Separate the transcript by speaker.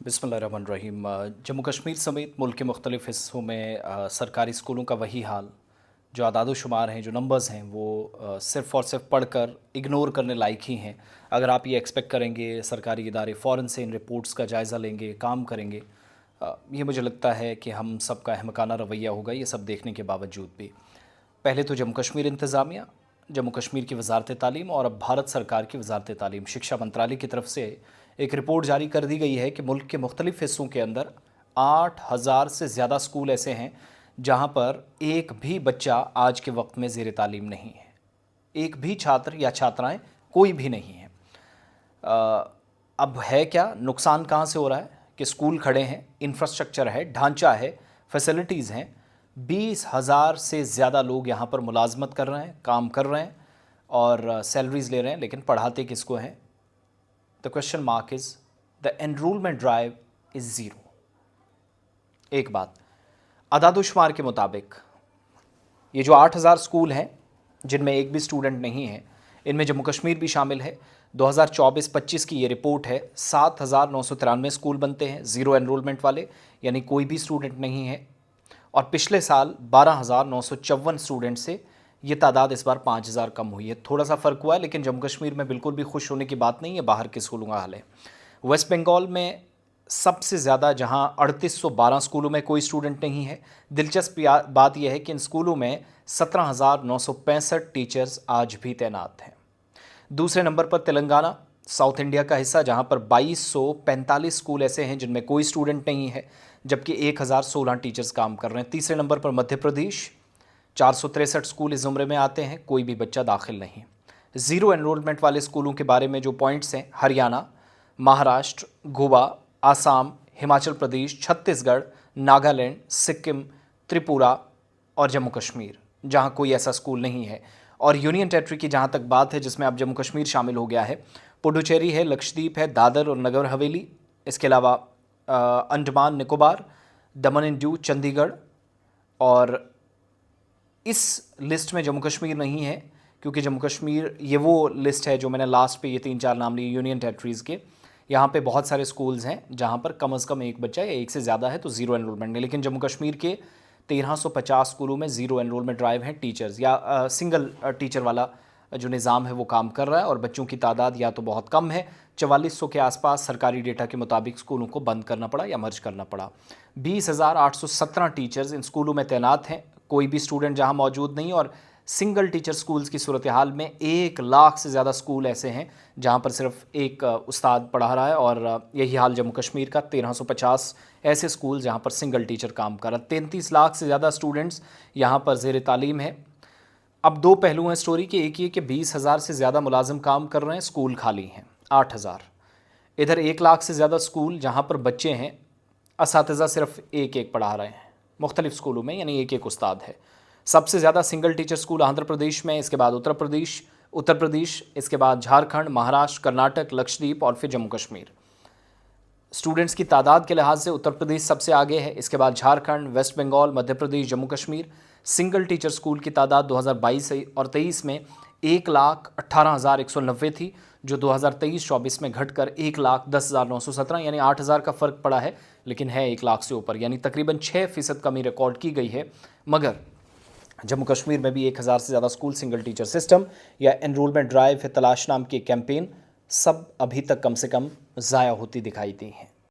Speaker 1: बिस्मिल्लाहिर्रहमानिर्रहीम। जम्मू कश्मीर समेत मुल्क के मुख्तलिफ़ हिस्सों में सरकारी स्कूलों का वही हाल। जो आदाद-ओ-शुमार हैं, जो नंबर्स हैं, वो सिर्फ़ और सिर्फ पढ़ कर इग्नोर करने लायक ही हैं। अगर आप ये एक्सपेक्ट करेंगे सरकारी इदारे फ़ौरन से इन रिपोर्ट्स का जायज़ा लेंगे, काम करेंगे, ये मुझे लगता है कि हम सब का अहमकाना रवैया होगा, ये सब देखने के बावजूद भी। पहले तो जम्मू कश्मीर इंतज़ामिया, जम्मू कश्मीर की वजारत तालीम और अब भारत सरकार की वजारत तालीम शिक्षा मंत्रालय की तरफ से एक रिपोर्ट जारी कर दी गई है कि मुल्क के मुख्तलिफ़ हिस्सों के अंदर 8,000 से ज़्यादा स्कूल ऐसे हैं जहाँ पर एक भी बच्चा आज के वक्त में ज़ेर तालीम नहीं है। एक भी छात्र या छात्राएं कोई भी नहीं है। अब है क्या, नुकसान कहाँ से हो रहा है कि स्कूल खड़े हैं, इंफ्रास्ट्रक्चर है, ढांचा है, फैसिलिटीज़ हैं, 20,000 से ज़्यादा लोग यहाँ पर मुलाजमत कर रहे हैं, काम कर रहे हैं और सैलरीज़ ले रहे हैं, लेकिन पढ़ाते किसको हैं? The question mark is the enrolment drive is zero. एक बात, आदाद-ओ-शुमार के मुताबिक ये जो 8,000 स्कूल हैं जिनमें एक भी स्टूडेंट नहीं है, इनमें जम्मू कश्मीर भी शामिल है। 2024-25 की ये रिपोर्ट है। 7,993 स्कूल बनते हैं ज़ीरो एनरोलमेंट वाले, यानी कोई भी स्टूडेंट नहीं है। और पिछले साल 12,954 स्टूडेंट से ये तादाद इस बार 5,000 कम हुई है। थोड़ा सा फ़र्क हुआ है, लेकिन जम्मू कश्मीर में बिल्कुल भी खुश होने की बात नहीं है। बाहर के स्कूलों का हाल है। वेस्ट बंगाल में सबसे ज़्यादा, जहां 3,812 स्कूलों में कोई स्टूडेंट नहीं है। दिलचस्प बात यह है कि इन स्कूलों में 17,965 टीचर्स आज भी तैनात हैं। दूसरे नंबर पर तेलंगाना, साउथ इंडिया का हिस्सा, जहां पर 2,245 स्कूल ऐसे हैं जिनमें कोई स्टूडेंट नहीं है, जबकि 1,016 टीचर्स काम कर रहे हैं। तीसरे नंबर पर मध्य प्रदेश, 463 स्कूल इस ज़ुमरे में आते हैं, कोई भी बच्चा दाखिल नहीं। ज़ीरो एनरोलमेंट वाले स्कूलों के बारे में जो पॉइंट्स हैं, हरियाणा, महाराष्ट्र, गोवा, आसाम, हिमाचल प्रदेश, छत्तीसगढ़, नागालैंड, सिक्किम, त्रिपुरा और जम्मू कश्मीर, जहां कोई ऐसा स्कूल नहीं है। और यूनियन टेरिटरी की जहां तक बात है, जिसमें अब जम्मू कश्मीर शामिल हो गया है, पुडुचेरी है, लक्षद्वीप है, दादर और नगर हवेली, इसके अलावा अंडमान निकोबार, दमन एंड दीव, चंडीगढ़। और इस लिस्ट में जम्मू कश्मीर नहीं है, क्योंकि जम्मू कश्मीर, ये वो लिस्ट है जो मैंने लास्ट पे ये 3-4 नाम लिए यूनियन टेरिटरीज़ के। यहाँ पे बहुत सारे स्कूल्स हैं जहाँ पर कम से कम एक बच्चा या एक से ज़्यादा है, तो ज़ीरो एनरोलमेंट है। लेकिन जम्मू कश्मीर के 1,350 स्कूलों में ज़ीरो एनरोलमेंट ड्राइव हैं। टीचर्स या सिंगल टीचर वाला जो निज़ाम है वो काम कर रहा है, और बच्चों की तादाद या तो बहुत कम है, 4,400 के आसपास सरकारी डेटा के मुताबिक स्कूलों को बंद करना पड़ा या मर्ज करना पड़ा। 20,817 टीचर्स इन स्कूलों में तैनात हैं, कोई भी स्टूडेंट जहां मौजूद नहीं। और सिंगल टीचर स्कूल्स की सूरत हाल में 1 लाख से ज़्यादा स्कूल ऐसे हैं जहां पर सिर्फ एक उस्ताद पढ़ा रहा है, और यही हाल जम्मू कश्मीर का 1,350 ऐसे स्कूल जहां पर सिंगल टीचर काम कर रहा है। 33 लाख से ज़्यादा स्टूडेंट्स यहां पर ज़ेर तालीम है। अब दो पहलू हैं स्टोरी के। एक ये कि 20,000 से ज़्यादा मुलाजिम काम कर रहे हैं, स्कूल खाली हैं 8,000। इधर 1 लाख से ज़्यादा स्कूल जहाँ पर बच्चे हैं, असातिज़ा सिर्फ एक एक पढ़ा रहे हैं मुख्तलिफ़ स्कूलों में, यानी एक एक उस्ताद है। सबसे ज़्यादा single teacher school Andhra Pradesh में, इसके बाद उत्तर प्रदेश, इसके बाद झारखंड, महाराष्ट्र, कर्नाटक, लक्षद्वीप और फिर जम्मू कश्मीर। स्टूडेंट्स की तादाद के लिहाज से उत्तर प्रदेश सबसे आगे है, इसके बाद Jharkhand, West Bengal, Madhya Pradesh, Jammu Kashmir. Single teacher school की तादाद 2022 और 23 में 1,18,190 थी, जो 2023-24 में घटकर 1,10,917, यानी 8,000 का फ़र्क पड़ा है, लेकिन है 1 लाख से ऊपर, यानी तकरीबन 6% कमी रिकॉर्ड की गई है। मगर जम्मू कश्मीर में भी 1,000 से ज़्यादा स्कूल, सिंगल टीचर सिस्टम या एनरोलमेंट ड्राइव है, तलाश नाम की कैंपेन, सब अभी तक कम से कम ज़ाया होती दिखाई दी हैं।